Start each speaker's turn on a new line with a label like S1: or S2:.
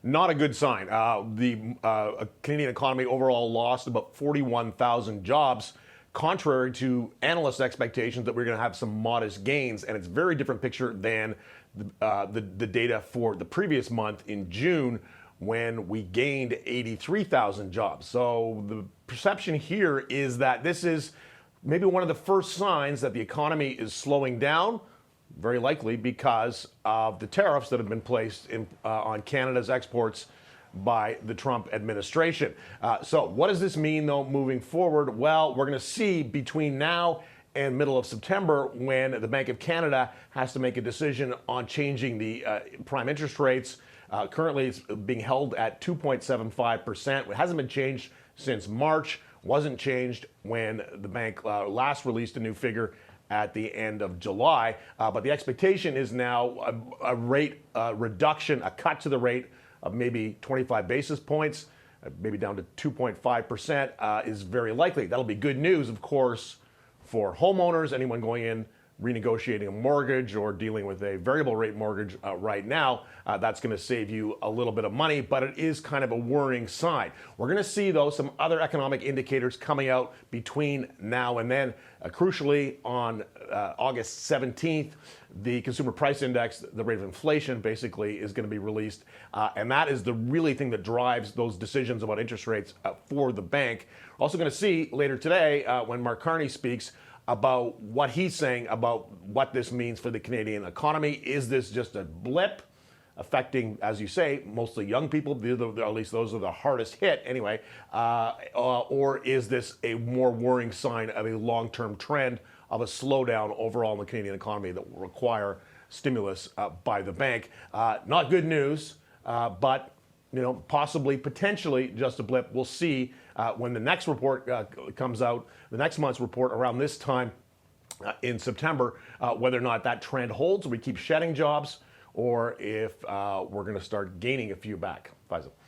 S1: Not a good sign. The Canadian economy overall lost about 41,000 jobs, contrary to analyst expectations that we're going to have some modest gains. And it's a very different picture than the data for the previous month in June, when we gained 83,000 jobs. So the perception here is that this is maybe one of the first signs that the economy is slowing down, very likely because of the tariffs that have been placed on Canada's exports by the Trump administration. So what does this mean, though, moving forward? Well, we're going to see between now and middle of September, when the Bank of Canada has to make a decision on changing the prime interest rates. Currently, it's being held at 2.75%. It hasn't been changed since March, wasn't changed when the bank last released a new figure at the end of July. But the expectation is now a rate reduction, a cut to the rate of maybe 25 basis points, maybe down to 2.5%, is very likely. That'll be good news, of course, for homeowners, anyone going in renegotiating a mortgage or dealing with a variable rate mortgage right now. That's going to save you a little bit of money, but it is kind of a worrying sign. We're going to see, though, some other economic indicators coming out between now and then. Crucially, on August 17th, the Consumer Price Index, the rate of inflation, basically is going to be released. And that is the really thing that drives those decisions about interest rates for the bank. We're also going to see later today, when Mark Carney speaks, about what he's saying about what this means for the Canadian economy. Is this just a blip affecting, as you say, mostly young people, or at least those are the hardest hit anyway, or is this a more worrying sign of a long-term trend of a slowdown overall in the Canadian economy that will require stimulus by the bank? Not good news, but possibly, potentially just a blip. We'll see when the next report comes out, the next month's report around this time in September, whether or not that trend holds, we keep shedding jobs, or if we're going to start gaining a few back. Faisal.